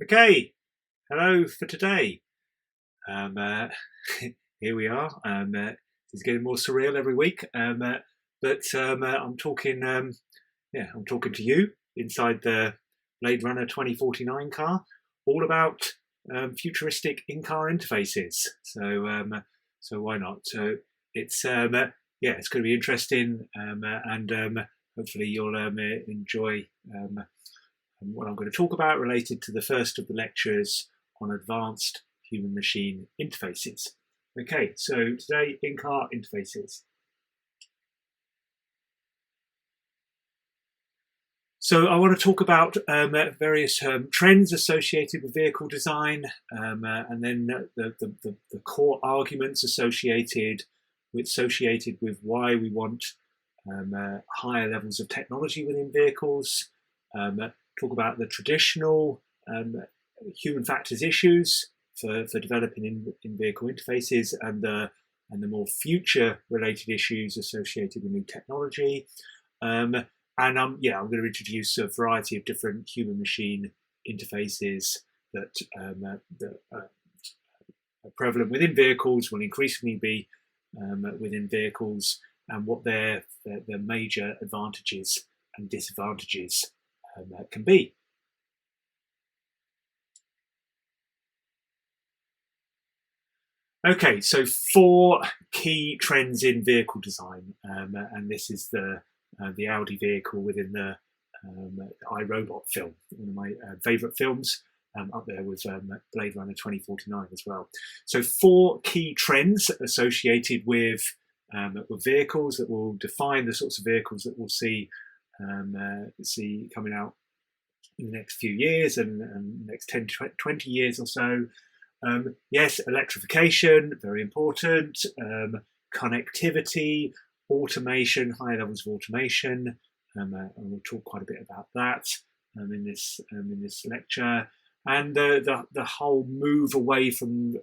Okay, hello for today. Um, uh, Here we are. It's getting more surreal every week. I'm talking. I'm talking to you inside the Blade Runner 2049 car, all about futuristic in-car interfaces. So why not? So it's it's going to be interesting, and hopefully you'll enjoy what I'm going to talk about related to the first of the lectures on advanced human-machine interfaces. Okay, so today in-car interfaces. So I want to talk about various trends associated with vehicle design, and then the core arguments associated with why we want higher levels of technology within vehicles. Talk about the traditional human factors issues for developing in vehicle interfaces, and the more future related issues associated with new technology. I'm going to introduce a variety of different human-machine interfaces that are prevalent within vehicles, will increasingly be within vehicles, and what their major advantages and disadvantages can be. Okay, so 4 key trends in vehicle design, and this is the Audi vehicle within the iRobot film, one of my favourite films, up there with Blade Runner 2049 as well. So 4 key trends associated with vehicles that will define the sorts of vehicles that we'll see coming out in the next few years and next 10 to 20 years or so. Yes, electrification, very important. Connectivity, automation, high levels of automation, and we'll talk quite a bit about that in this lecture. And the whole move away from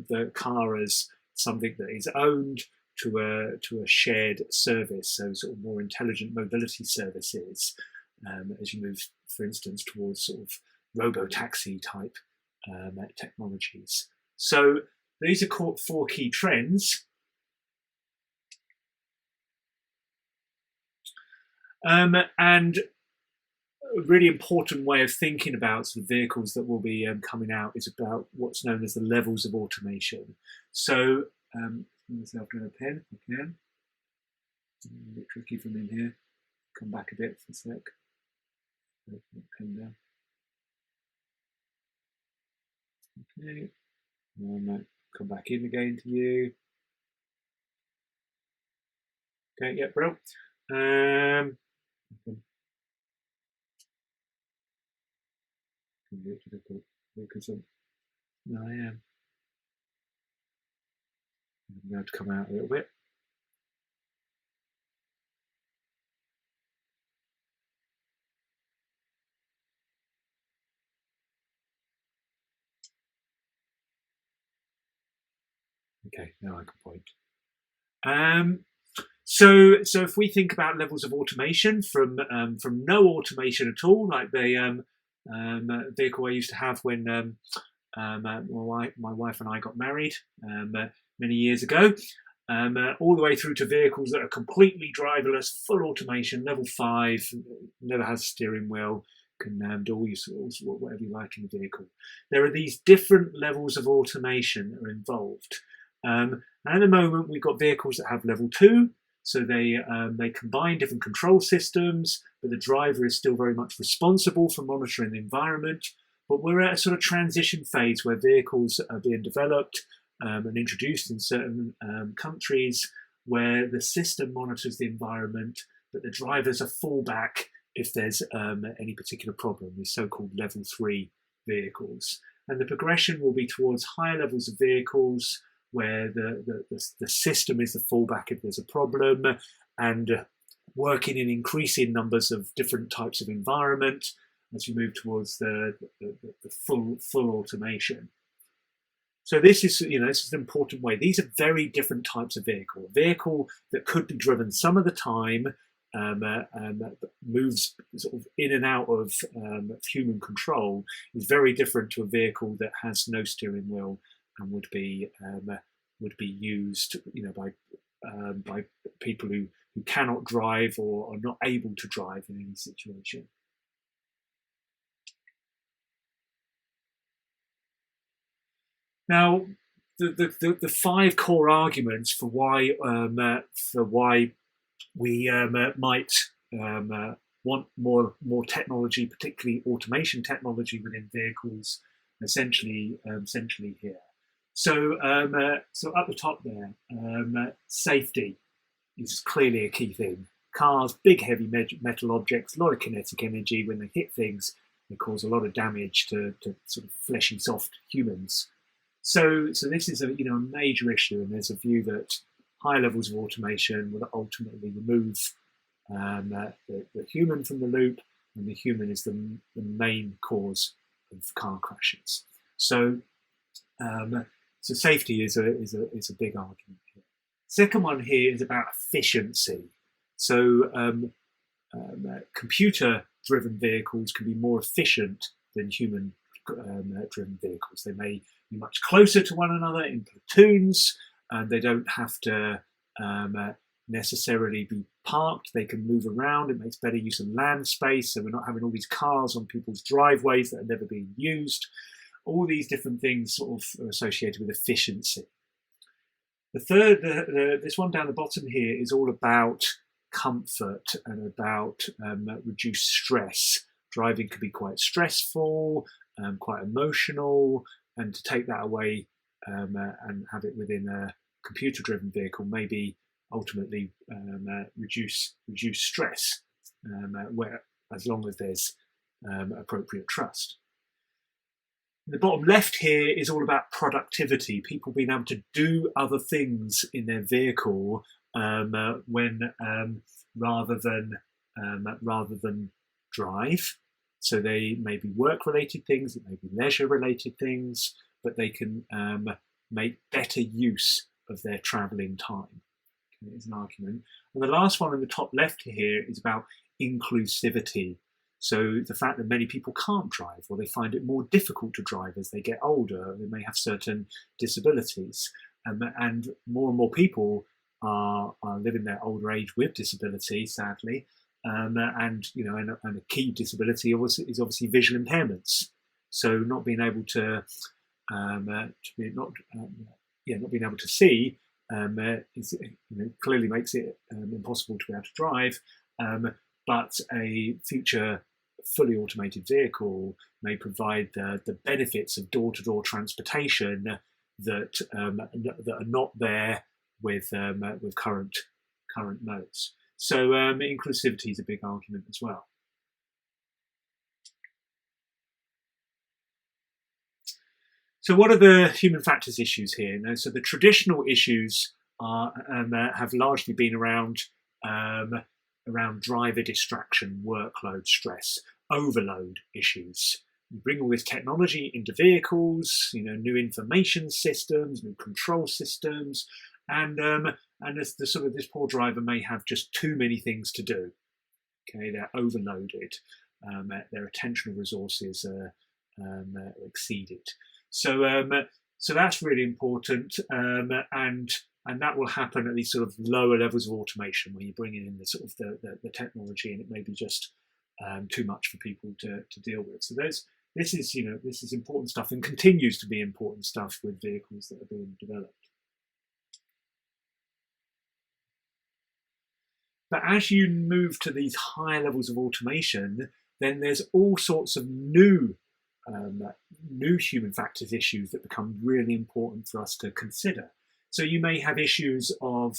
the car as something that is owned to a shared service, so sort of more intelligent mobility services, as you move, for instance, towards sort of robo-taxi type technologies. So these are 4 key trends. And a really important way of thinking about the vehicles that will be coming out is about what's known as the levels of automation. So, myself doing a pen, I can. It's a bit tricky from in here. Come back a bit for a sec. Pen down. Okay. And come back in again to you. Okay, yeah, bro. Difficult because I am. I'm going to come out a little bit. Okay, now I can point. So if we think about levels of automation from no automation at all, like the vehicle I used to have when my wife and I got married many years ago, all the way through to vehicles that are completely driverless, full automation, level 5, never has a steering wheel, can do all whatever you like in the vehicle. There are these different levels of automation that are involved. And at the moment, we've got vehicles that have level 2, so they combine different control systems, but the driver is still very much responsible for monitoring the environment. But we're at a sort of transition phase where vehicles are being developed and introduced in certain countries where the system monitors the environment, but the drivers are fallback if there's any particular problem, these so-called level 3 vehicles. And the progression will be towards higher levels of vehicles where the system is the fallback if there's a problem, and working in increasing numbers of different types of environment as we move towards the full automation. So this is an important way. These are very different types of vehicle. A vehicle that could be driven some of the time moves sort of in and out of human control is very different to a vehicle that has no steering wheel and would be used, by people who cannot drive or are not able to drive in any situation. Now, the five core arguments for why we might want more technology, particularly automation technology within vehicles, essentially here. So up the top there, safety is clearly a key thing. Cars, big heavy metal objects, a lot of kinetic energy. When they hit things, they cause a lot of damage to sort of fleshy, soft humans. So this is a major issue, and there's a view that high levels of automation will ultimately remove the human from the loop, and the human is the main cause of car crashes. So safety is a big argument here. Second one here is about efficiency. So computer-driven vehicles can be more efficient than human-driven vehicles. They may be much closer to one another in platoons, and they don't have to necessarily be parked. They can move around. It makes better use of land space, so we're not having all these cars on people's driveways that are never being used. All these different things sort of are associated with efficiency. The third, this one down the bottom here, is all about comfort and about reduced stress. Driving can be quite stressful, quite emotional, and to take that away and have it within a computer-driven vehicle maybe ultimately reduce stress, where as long as there's appropriate trust. The bottom left here is all about productivity, people being able to do other things in their vehicle when rather than drive. So they may be work-related things, it may be leisure-related things, but they can make better use of their travelling time. Okay, is an argument. And the last one in the top left here is about inclusivity. So the fact that many people can't drive, or they find it more difficult to drive as they get older, they may have certain disabilities, and more people are living their older age with disability, sadly, and a key disability is obviously visual impairments. So not being able to not being able to see clearly makes it impossible to be able to drive. But a future fully automated vehicle may provide the benefits of door-to-door transportation that are not there with current modes. So inclusivity is a big argument as well. So what are the human factors issues here? So the traditional issues have largely been around driver distraction, workload, stress, overload issues. You bring all this technology into vehicles, new information systems, new control systems, and this poor driver may have just too many things to do. Okay, they're overloaded. Their attentional resources are exceeded. So that's really important, and that will happen at these sort of lower levels of automation when you're bringing in the sort of the technology, and it may be just too much for people to deal with. So this is important stuff, and continues to be important stuff with vehicles that are being developed. But as you move to these higher levels of automation, then there's all sorts of new human factors issues that become really important for us to consider. So you may have issues of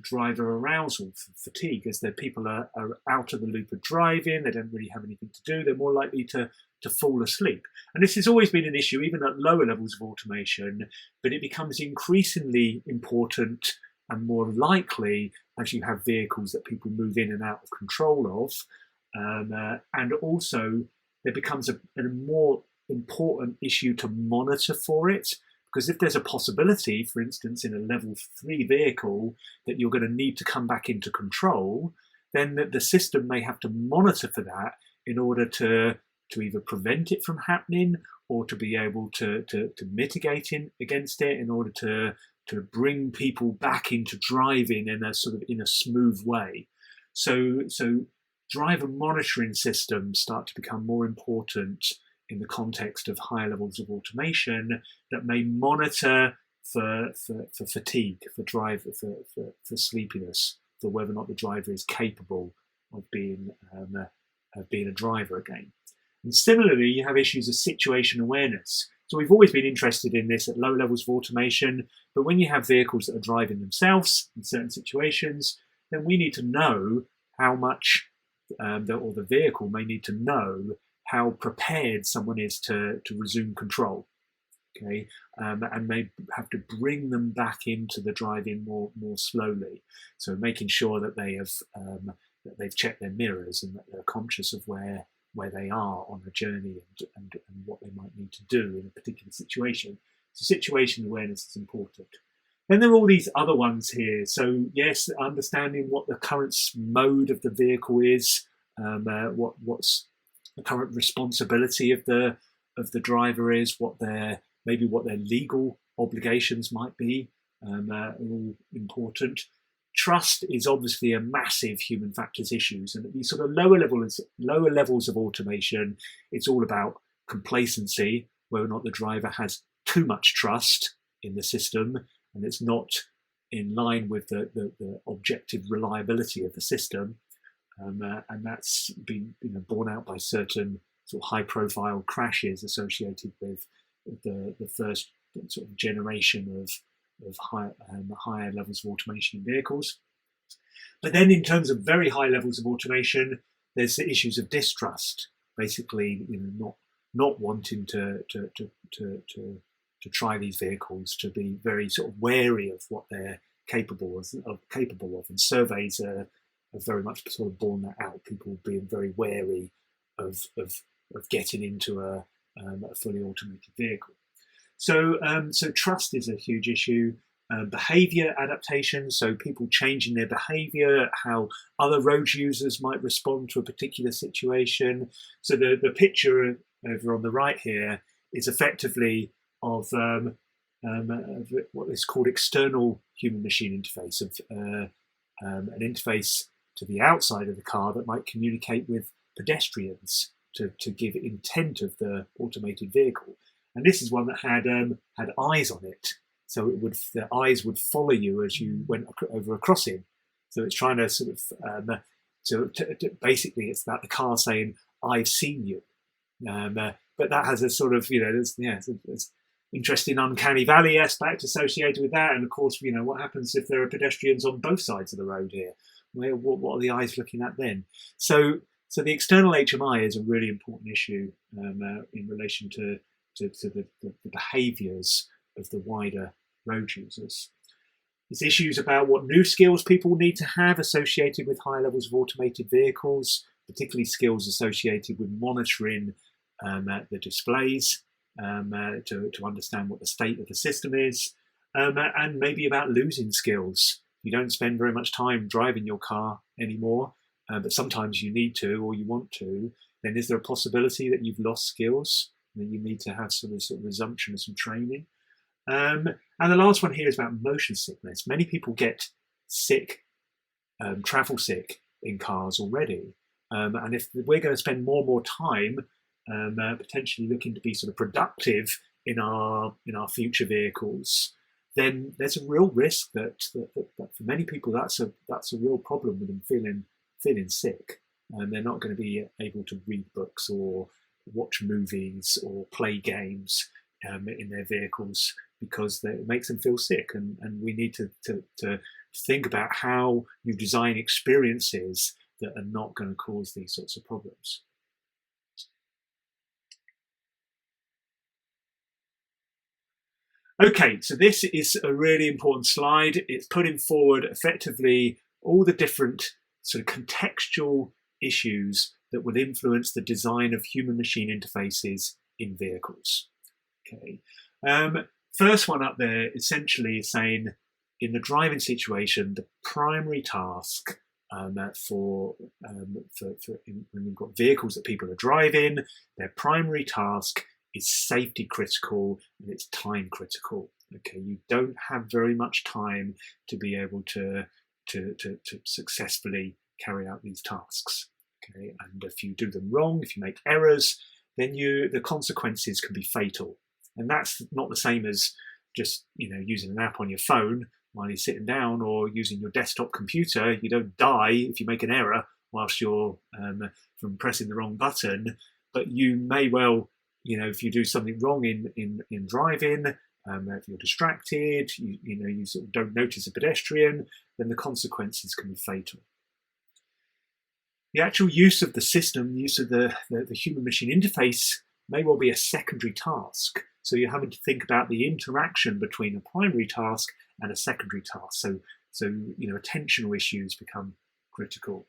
driver arousal, fatigue, as the people are out of the loop of driving, they don't really have anything to do, they're more likely to fall asleep. And this has always been an issue, even at lower levels of automation, but it becomes increasingly important and more likely as you have vehicles that people move in and out of control of. And also, there becomes a more important issue to monitor for it, Because if there's a possibility, for instance, in a level 3 vehicle, that you're going to need to come back into control, then the system may have to monitor for that in order to either prevent it from happening or to be able to mitigate against it in order to bring people back into driving in a smooth way. So driver monitoring systems start to become more important in the context of higher levels of automation that may monitor for fatigue, for sleepiness, for whether or not the driver is capable of being a driver again. And similarly, you have issues of situation awareness. So we've always been interested in this at low levels of automation, but when you have vehicles that are driving themselves in certain situations, then we need to know how much, or the vehicle may need to know how prepared someone is to resume control. Okay, and may have to bring them back into the driving more slowly. So making sure that they've checked their mirrors and that they're conscious of where they are on a journey and what they might need to do in a particular situation. So situation awareness is important. Then there are all these other ones here. So yes, understanding what the current mode of the vehicle is, what's the current responsibility of the driver is, what their legal obligations might be, are all important. Trust is obviously a massive human factors issues, and at these sort of lower levels of automation, it's all about complacency, whether or not the driver has too much trust in the system, and it's not in line with the objective reliability of the system, and that's been borne out by certain sort of high-profile crashes associated with the first sort of generation of higher levels of automation in vehicles. But then in terms of very high levels of automation, there's the issues of distrust, basically not wanting to try these vehicles, to be very sort of wary of what they're capable of. And surveys have very much sort of borne that out, people being very wary of getting into a fully automated vehicle. So trust is a huge issue. Behavior adaptation, so people changing their behavior, how other road users might respond to a particular situation. So the picture over on the right here is effectively of what is called external human-machine interface, of an interface to the outside of the car that might communicate with pedestrians to give intent of the automated vehicle. And this is one that had eyes on it, so the eyes would follow you as you went over a crossing. So it's trying to sort of basically it's about the car saying, "I've seen you," but that has a sort of there's interesting uncanny valley aspect associated with that. And of course, what happens if there are pedestrians on both sides of the road here? What are the eyes looking at then? So the external HMI is a really important issue in relation to the behaviours of the wider road users. There's issues about what new skills people need to have associated with high levels of automated vehicles, particularly skills associated with monitoring the displays to understand what the state of the system is, and maybe about losing skills. You don't spend very much time driving your car anymore, but sometimes you need to or you want to. Then is there a possibility that you've lost skills? That you need to have sort of resumption of some training. And the last one here is about motion sickness. Many people get sick, travel sick in cars already. And if we're going to spend more and more time potentially looking to be sort of productive in our future vehicles, then there's a real risk that for many people that's a real problem with them feeling sick, and they're not going to be able to read books or watch movies or play games in their vehicles because it makes them feel sick. And we need to think about how you design experiences that are not going to cause these sorts of problems. Okay, so this is a really important slide. It's putting forward effectively all the different sort of contextual issues that will influence the design of human-machine interfaces in vehicles. Okay, first one up there essentially is saying, in the driving situation, the primary task when you've got vehicles that people are driving, their primary task is safety critical and it's time critical. Okay, you don't have very much time to be able to successfully carry out these tasks. Okay, and if you do them wrong, if you make errors, then the consequences can be fatal. And that's not the same as just using an app on your phone while you're sitting down, or using your desktop computer. You don't die if you make an error whilst you're from pressing the wrong button, but you may well, if you do something wrong in driving, if you're distracted, you sort of don't notice a pedestrian, then the consequences can be fatal. The actual use of the system, the use of the human-machine interface, may well be a secondary task. So you're having to think about the interaction between a primary task and a secondary task. So attentional issues become critical.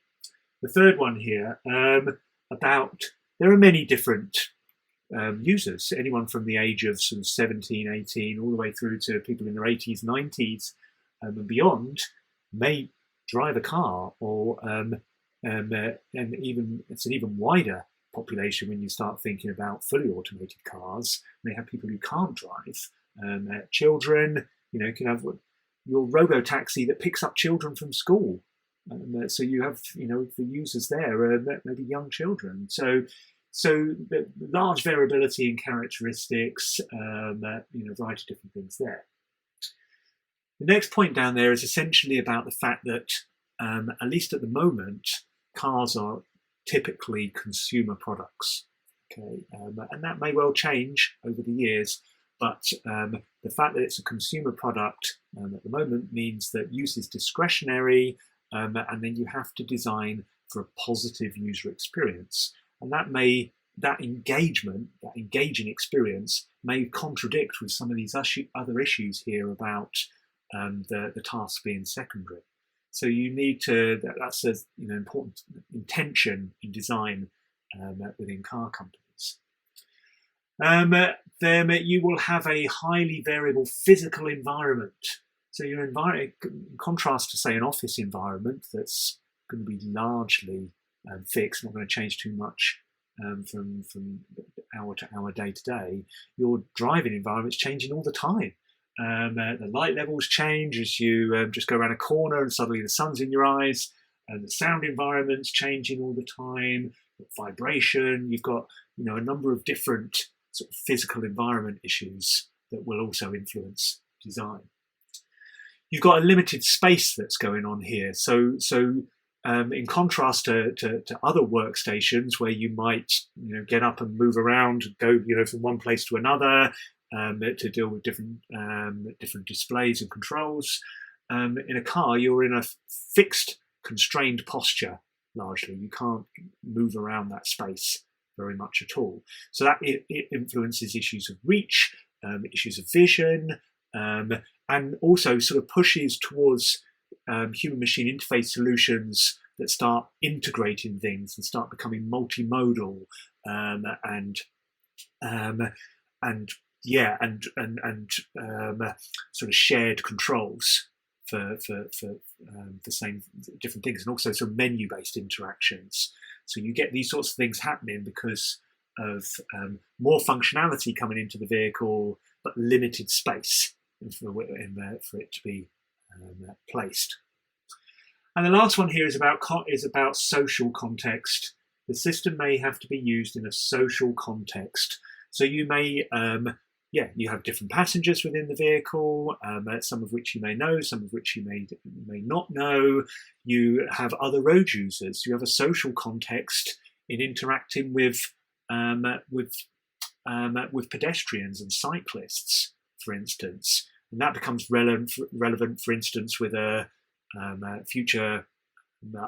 The third one here, there are many different users, anyone from the age of sort of 17, 18, all the way through to people in their 80s, 90s and beyond, may drive a car, or and even it's an even wider population when you start thinking about fully automated cars. They have people who can't drive, children. You can have your robo-taxi that picks up children from school. So you have, the users there maybe young children. So the large variability in characteristics, a variety of different things there. The next point down there is essentially about the fact that, at least at the moment, cars are typically consumer products. Okay, and that may well change over the years, but the fact that it's a consumer product at the moment means that use is discretionary, and then you have to design for a positive user experience. And that engaging experience may contradict with some of these other issues here about the task being secondary. So you need to, that's an important intention in design within car companies. Then you will have a highly variable physical environment. So your environment, in contrast to, say, an office environment that's going to be largely fixed, not going to change too much from hour to hour, day to day, your driving environment's changing all the time. The light levels change as you just go around a corner and suddenly the sun's in your eyes, and the sound environment's changing all the time, vibration. You've got a number of different sort of physical environment issues that will also influence design. You've got a limited space that's going on here. So in contrast to other workstations where you might get up and move around, go from one place to another, to deal with different displays and controls. In a car, you're in a fixed, constrained posture largely. You can't move around that space very much at all. So that it influences issues of reach, issues of vision, and also sort of pushes towards human-machine interface solutions that start integrating things and start becoming multimodal and sort of shared controls for the same different things, and also sort of menu-based interactions. So you get these sorts of things happening because of more functionality coming into the vehicle, but limited space for it to be placed. And the last one here is about social context. The system may have to be used in a social context. So you may, you have different passengers within the vehicle, some of which you may know, some of which you may not know. You have other road users. You have a social context in interacting with pedestrians and cyclists, for instance, and that becomes relevant, for instance, with a future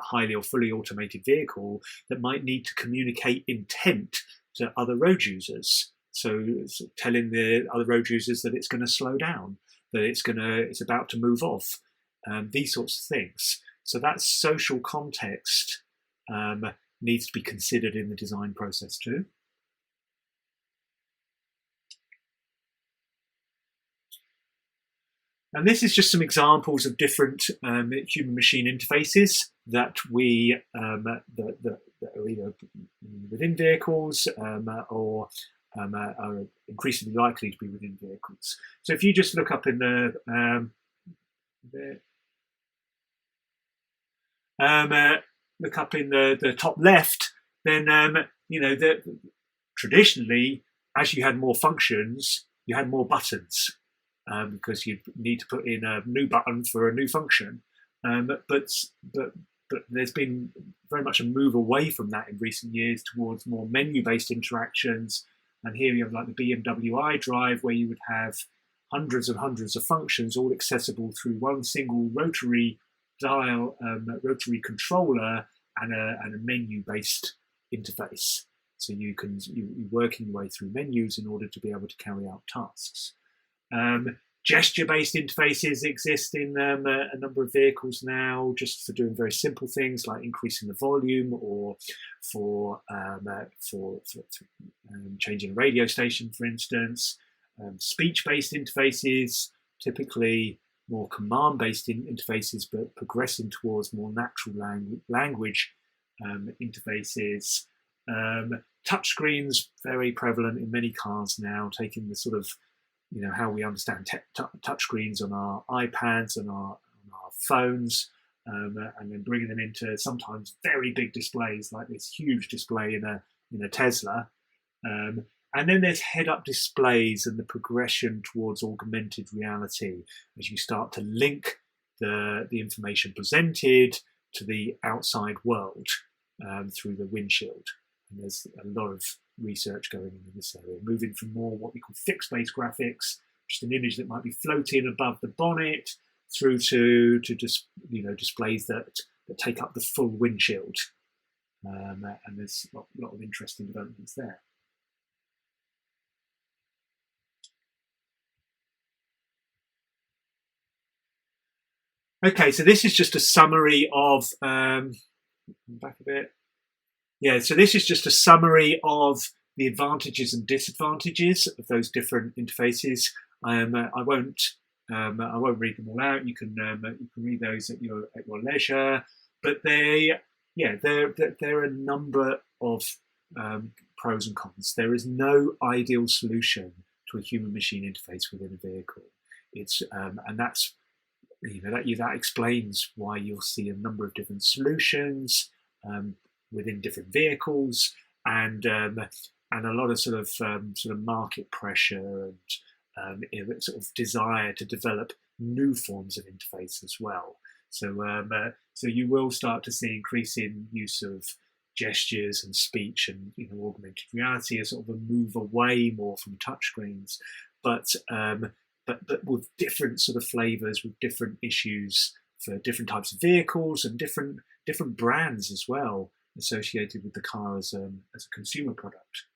highly or fully automated vehicle that might need to communicate intent to other road users. So telling the other road users that it's going to slow down, that it's about to move off, these sorts of things. So that social context needs to be considered in the design process too. And this is just some examples of different human-machine interfaces that that are either within vehicles or are increasingly likely to be within vehicles. So if you just look up in the look up in the top left, then traditionally, as you had more functions, you had more buttons. Because you need to put in a new button for a new function. But there's been very much a move away from that in recent years towards more menu-based interactions. And here you have like the BMW iDrive, where you would have hundreds and hundreds of functions, all accessible through one single rotary dial, rotary controller, and a menu-based interface. So you're working your way through menus in order to be able to carry out tasks. Gesture-based interfaces exist in a number of vehicles now, just for doing very simple things like increasing the volume or for changing a radio station, for instance. Speech-based interfaces, typically more command-based interfaces, but progressing towards more natural language interfaces. Touchscreens, very prevalent in many cars now, taking the sort of how we understand touchscreens on our iPads and on our phones, and then bringing them into sometimes very big displays like this huge display in a Tesla. And then there's head-up displays and the progression towards augmented reality as you start to link the information presented to the outside world through the windshield. And there's a lot of research going on in this area, moving from more what we call fixed-based graphics, just an image that might be floating above the bonnet, through to just displays that take up the full windshield. And there's a lot of interesting developments there. Okay, so this is just a summary of back a bit. Yeah, so this is just a summary of the advantages and disadvantages of those different interfaces. I won't read them all out. You can read those at your leisure. But there are a number of pros and cons. There is no ideal solution to a human-machine interface within a vehicle. It's and that's that explains why you'll see a number of different solutions within different vehicles, and a lot of sort of market pressure and sort of desire to develop new forms of interface as well. So you will start to see increasing use of gestures and speech and augmented reality as sort of a move away more from touchscreens, but with different sort of flavors, with different issues for different types of vehicles and different brands as well, associated with the car as a consumer product.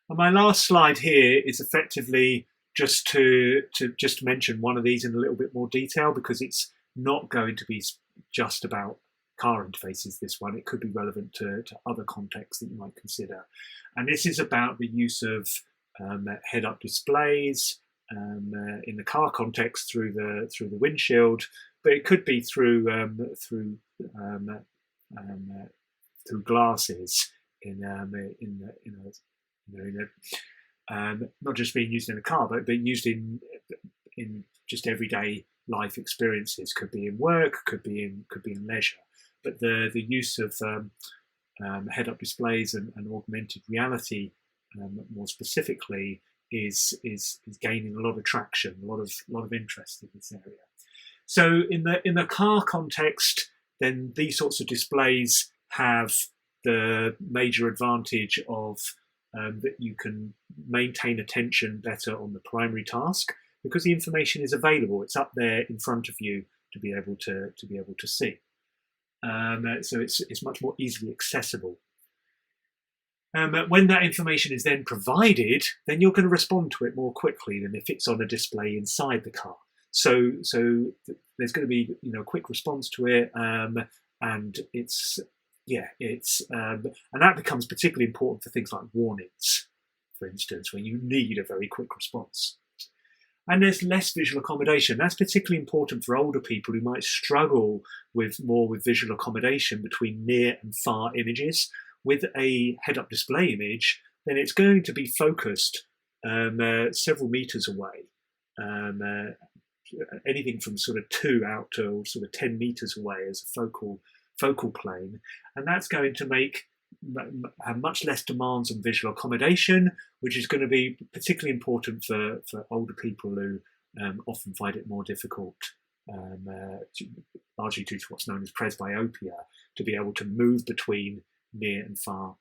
And my last slide here is effectively just to mention one of these in a little bit more detail, because it's not going to be just about car interfaces, this one. It could be relevant to other contexts that you might consider. And this is about the use of head-up displays in the car context through the windshield, but it could be through glasses not just being used in a car, but used in just everyday life experiences. Could be in work, could be in leisure. But the use of head-up displays and augmented reality, more specifically, is gaining a lot of traction, a lot of interest in this area. So in the car context, then these sorts of displays have the major advantage of that you can maintain attention better on the primary task, because the information is available. It's up there in front of you to be able to see. So it's much more easily accessible. When that information is then provided, then you're going to respond to it more quickly than if it's on a display inside the car. So there's going to be a quick response to it, and it's yeah, it's and that becomes particularly important for things like warnings, for instance, where you need a very quick response. And there's less visual accommodation. That's particularly important for older people who might struggle with visual accommodation between near and far images. With a head-up display image, then it's going to be focused several meters away, anything from sort of 2 out to sort of 10 meters away as a focal plane, and that's going to have much less demands on visual accommodation, which is going to be particularly important for older people who often find it more difficult, largely due to what's known as presbyopia, to be able to move between near and far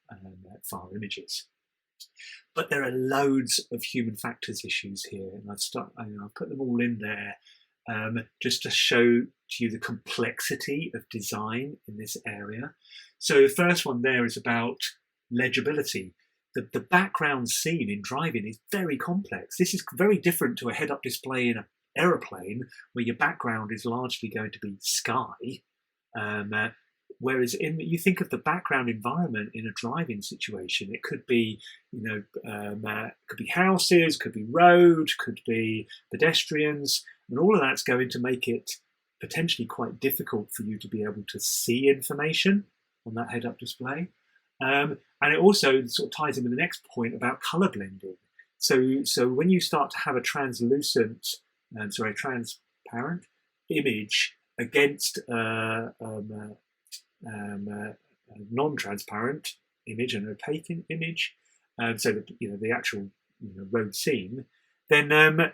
images. But there are loads of human factors issues here, and I've put them all in there just to show to you the complexity of design in this area. So the first one there is about legibility. The background scene in driving is very complex. This is very different to a head-up display in an aeroplane, where your background is largely going to be sky. Whereas you think of the background environment in a driving situation, it could be, could be houses, could be road, could be pedestrians, and all of that's going to make it potentially quite difficult for you to be able to see information on that head-up display. And it also sort of ties in with the next point about color blending. So when you start to have a transparent image against non-transparent image, an opaque image, so that the actual road scene, then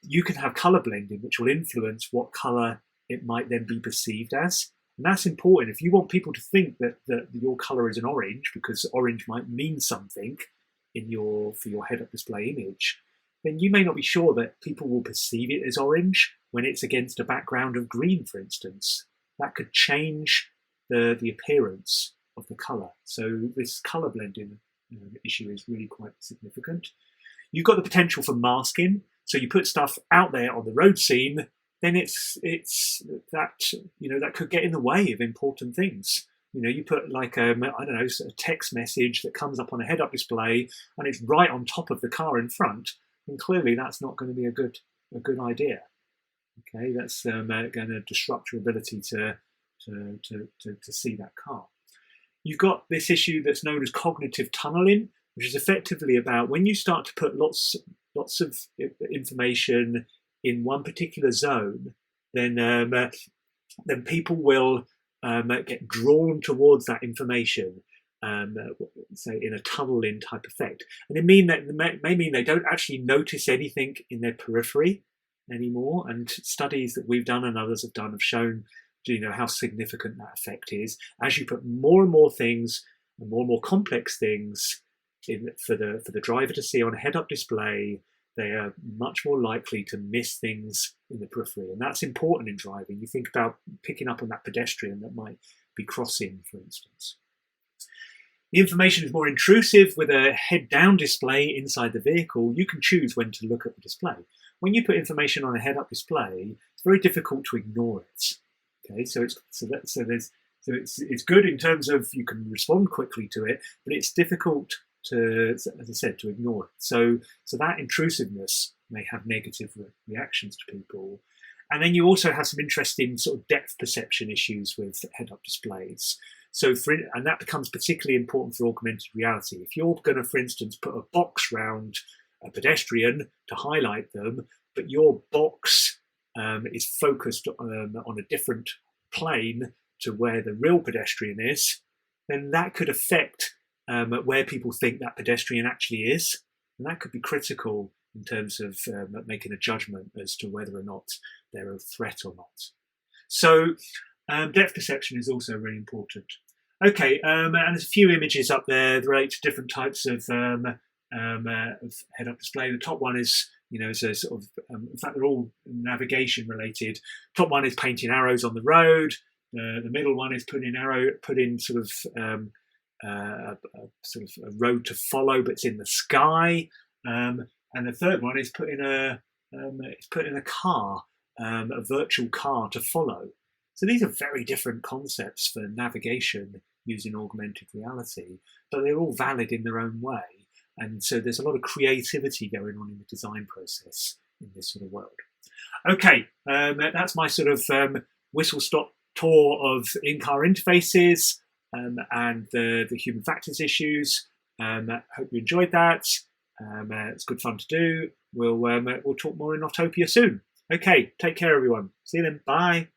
you can have color blending, which will influence what color it might then be perceived as. And that's important. If you want people to think that your color is an orange, because orange might mean something for your head-up display image, then you may not be sure that people will perceive it as orange when it's against a background of green, for instance. That could change the appearance of the color. So this color blending issue is really quite significant. You've got the potential for masking. So you put stuff out there on the road scene, then that could get in the way of important things. You put like a text message that comes up on a head-up display and it's right on top of the car in front, and clearly that's not going to be a good idea. Okay, that's going to disrupt your ability to see that car. You've got this issue that's known as cognitive tunneling, which is effectively about when you start to put lots of information in one particular zone, then people will get drawn towards that information, say in a tunneling type effect, and it may mean they don't actually notice anything in their periphery anymore. And studies that we've done and others have done have shown how significant that effect is. As you put more and more things and more complex things for the driver to see on a head-up display, they are much more likely to miss things in the periphery. And that's important in driving. You think about picking up on that pedestrian that might be crossing, for instance. The information is more intrusive. With a head-down display inside the vehicle, you can choose when to look at the display. When you put information on a head-up display, it's very difficult to ignore it. Okay, so it's good in terms of you can respond quickly to it, but it's difficult to, as I said, to ignore it. So that intrusiveness may have negative reactions to people. And then you also have some interesting sort of depth perception issues with head-up displays. And that becomes particularly important for augmented reality. If you're going to, for instance, put a box round a pedestrian to highlight them, but your box is focused on a different plane to where the real pedestrian is, then that could affect where people think that pedestrian actually is. And that could be critical in terms of making a judgment as to whether or not they're a threat or not. So depth perception is also really important. Okay, and there's a few images up there that relate to different types of head-up display. The top one is, is a sort of, in fact, they're all navigation related. Top one is painting arrows on the road. The middle one is putting sort of a road to follow, but it's in the sky. And the third one is putting a car, a virtual car to follow. So these are very different concepts for navigation using augmented reality, but they're all valid in their own way. And so there's a lot of creativity going on in the design process in this sort of world. Okay, that's my sort of whistle-stop tour of in-car interfaces and the human factors issues. Hope you enjoyed that. It's good fun to do. We'll talk more in Autopia soon. Okay, take care, everyone. See you then. Bye.